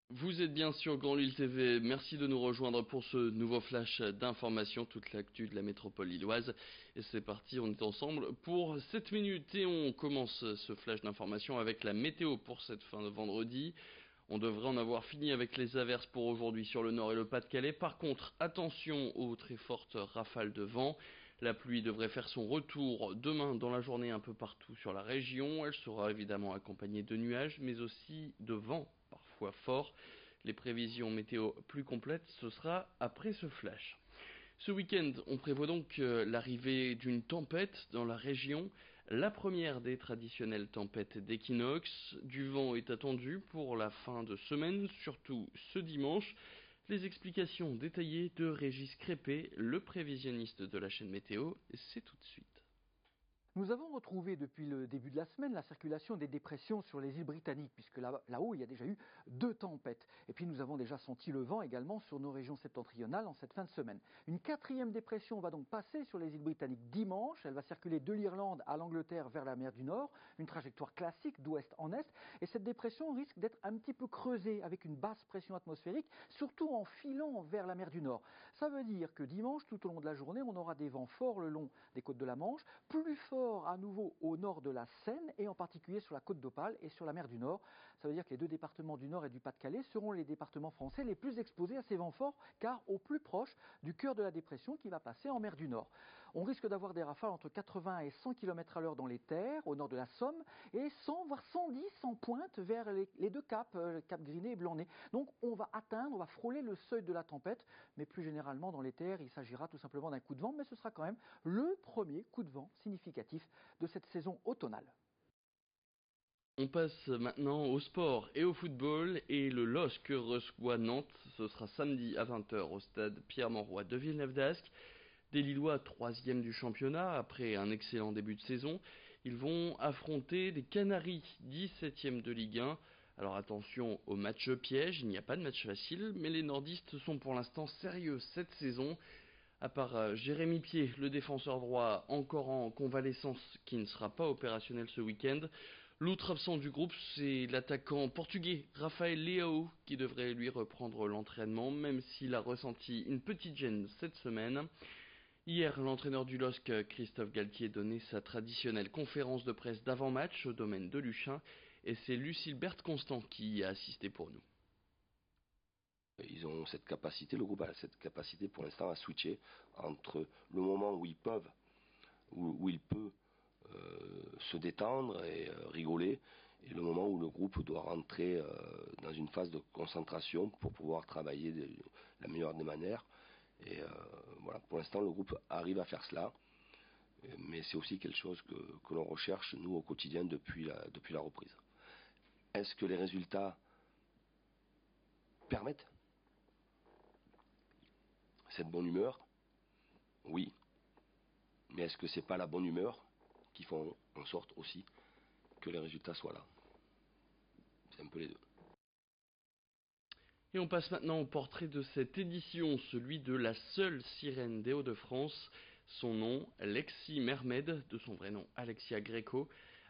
Vous êtes bien sur Grand Lille TV, merci de nous rejoindre pour ce nouveau flash d'information, toute l'actu de la métropole lilloise. Et c'est parti, on est ensemble pour 7 minutes et on commence ce flash d'information avec la météo pour cette fin de vendredi. On devrait en avoir fini avec les averses pour aujourd'hui sur le nord et le Pas-de-Calais. Par contre, attention aux très fortes rafales de vent. La pluie devrait faire son retour demain dans la journée un peu partout sur la région. Elle sera évidemment accompagnée de nuages, mais aussi de vent, parfois fort. Les prévisions météo plus complètes, ce sera après ce flash. Ce week-end, on prévoit donc l'arrivée d'une tempête dans la région, la première des traditionnelles tempêtes d'équinoxe. Du vent est attendu pour la fin de semaine, surtout ce dimanche. Les explications détaillées de Régis Crépé, le prévisionniste de la chaîne météo, c'est tout de suite. Nous avons retrouvé depuis le début de la semaine la circulation des dépressions sur les îles britanniques, puisque là-haut, il y a déjà eu 2 tempêtes. Et puis nous avons déjà senti le vent également sur nos régions septentrionales en cette fin de semaine. Une 4e dépression va donc passer sur les îles britanniques dimanche. Elle va circuler de l'Irlande à l'Angleterre vers la mer du Nord, une trajectoire classique d'ouest en est. Et cette dépression risque d'être un petit peu creusée avec une basse pression atmosphérique, surtout en filant vers la mer du Nord. Ça veut dire que dimanche, tout au long de la journée, on aura des vents forts le long des côtes de la Manche, plus forts à nouveau au nord de la Seine et en particulier sur la côte d'Opale et sur la mer du Nord. Ça veut dire que les 2 départements du Nord et du Pas-de-Calais seront les départements français les plus exposés à ces vents forts, car au plus proche du cœur de la dépression qui va passer en mer du Nord. On risque d'avoir des rafales entre 80 et 100 km à l'heure dans les terres, au nord de la Somme, et 100 voire 110 en pointe vers les 2 caps, Cap Griné et Blanc-Nez. Donc on va frôler le seuil de la tempête, mais plus généralement dans les terres, il s'agira tout simplement d'un coup de vent, mais ce sera quand même le premier coup de vent significatif de cette saison automnale. On passe maintenant au sport et au football et le LOSC reçoit Nantes. Ce sera samedi à 20 h au stade Pierre-Mauroy de Villeneuve-d'Ascq. Des Lillois 3e du championnat après un excellent début de saison. Ils vont affronter des Canaries 17e de Ligue 1. Alors attention au match piège, il n'y a pas de match facile, mais les nordistes sont pour l'instant sérieux cette saison. À part Jérémy Pied, le défenseur droit encore en convalescence qui ne sera pas opérationnel ce week-end. L'autre absent du groupe, c'est l'attaquant portugais Rafael Leao qui devrait lui reprendre l'entraînement même s'il a ressenti une petite gêne cette semaine. Hier, l'entraîneur du LOSC, Christophe Galtier, donnait sa traditionnelle conférence de presse d'avant-match au domaine de Luchin et c'est Lucille Berthe-Constant qui y a assisté pour nous. Ils ont cette capacité, le groupe a cette capacité pour l'instant à switcher entre le moment où ils peuvent, où il peut se détendre et rigoler, et le moment où le groupe doit rentrer dans une phase de concentration pour pouvoir travailler de la meilleure des manières. Et voilà, pour l'instant le groupe arrive à faire cela, mais c'est aussi quelque chose que l'on recherche nous au quotidien depuis la reprise. Est-ce que les résultats permettent cette bonne humeur? Oui. Mais est-ce que c'est pas la bonne humeur qui font en sorte aussi que les résultats soient là? C'est un peu les deux. Et on passe maintenant au portrait de cette édition, celui de la seule sirène des Hauts-de-France. Son nom, Lexi Mermed, de son vrai nom Alexia Greco.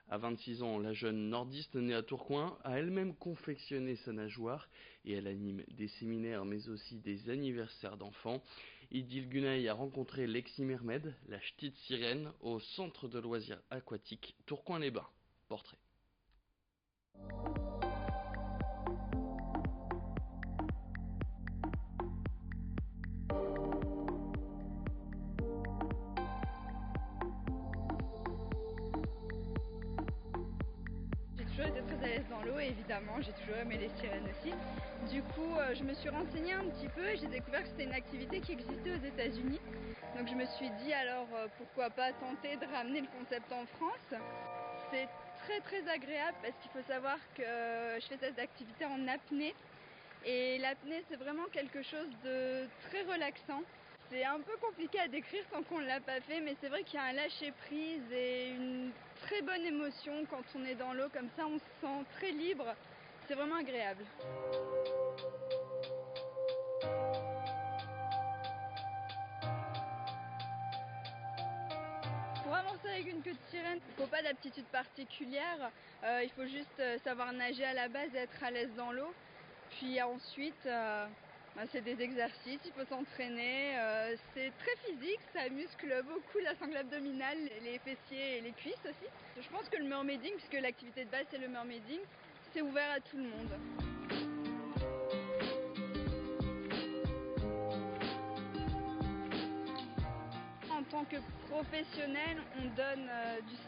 À 26 ans, la jeune nordiste née à Tourcoing a elle-même confectionné sa nageoire et elle anime des séminaires mais aussi des anniversaires d'enfants. Idil Gunay a rencontré Lexi Mermed, la ch'tite sirène, au centre de loisirs aquatiques Tourcoing-les-Bains. Portrait. J'ai toujours été très à l'aise dans l'eau et évidemment j'ai toujours aimé les sirènes aussi. Du coup je me suis renseignée un petit peu et j'ai découvert que c'était une activité qui existait aux États-Unis. Donc je me suis dit alors pourquoi pas tenter de ramener le concept en France. C'est très agréable parce qu'il faut savoir que je fais cette activité en apnée. Et l'apnée c'est vraiment quelque chose de très relaxant. C'est un peu compliqué à décrire tant qu'on ne l'a pas fait, mais c'est vrai qu'il y a un lâcher prise et une très bonne émotion quand on est dans l'eau comme ça, on se sent très libre, c'est vraiment agréable. Pour avancer avec une queue de sirène, il ne faut pas d'aptitude particulière, il faut juste savoir nager à la base et être à l'aise dans l'eau. Puis ensuite, c'est des exercices, il faut s'entraîner, c'est très physique, ça muscle beaucoup la sangle abdominale, les fessiers et les cuisses aussi. Je pense que le mermaiding, puisque l'activité de base c'est le mermaiding, c'est ouvert à tout le monde. En tant que professionnel, on donne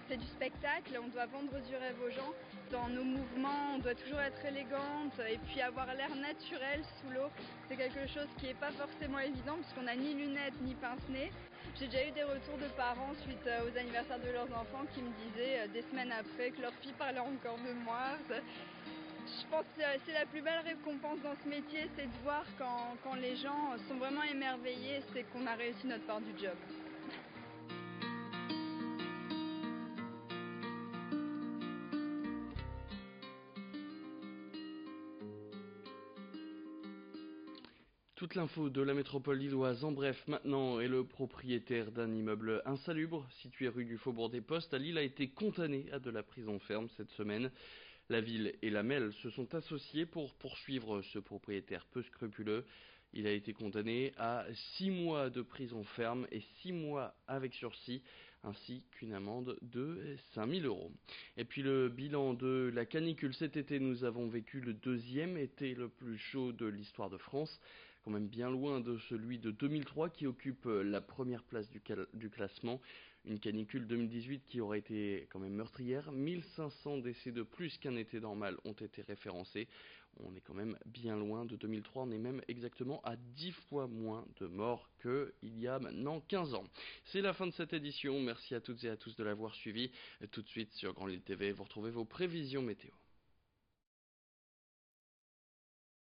c'est du spectacle, on doit vendre du rêve aux gens. Dans nos mouvements, on doit toujours être élégante et puis avoir l'air naturel sous l'eau. C'est quelque chose qui n'est pas forcément évident puisqu'on n'a ni lunettes ni pince-nez. J'ai déjà eu des retours de parents suite aux anniversaires de leurs enfants qui me disaient des semaines après que leur fille parlait encore de moi. Je pense que c'est la plus belle récompense dans ce métier, c'est de voir quand les gens sont vraiment émerveillés, c'est qu'on a réussi notre part du job. Toute l'info de la métropole lilloise en bref maintenant est le propriétaire d'un immeuble insalubre situé rue du Faubourg des Postes à Lille a été condamné à de la prison ferme cette semaine. La ville et la MEL se sont associés pour poursuivre ce propriétaire peu scrupuleux. Il a été condamné à 6 mois de prison ferme et 6 mois avec sursis, ainsi qu'une amende de 5 000 €. Et puis le bilan de la canicule cet été, nous avons vécu le deuxième été le plus chaud de l'histoire de France, quand même bien loin de celui de 2003 qui occupe la première place du classement. Une canicule 2018 qui aurait été quand même meurtrière. 1500 décès de plus qu'un été normal ont été référencés. On est quand même bien loin de 2003, on est même exactement à 10 fois moins de morts qu'il y a maintenant 15 ans. C'est la fin de cette édition, merci à toutes et à tous de l'avoir suivi. Tout de suite sur Grand Lille TV, vous retrouvez vos prévisions météo.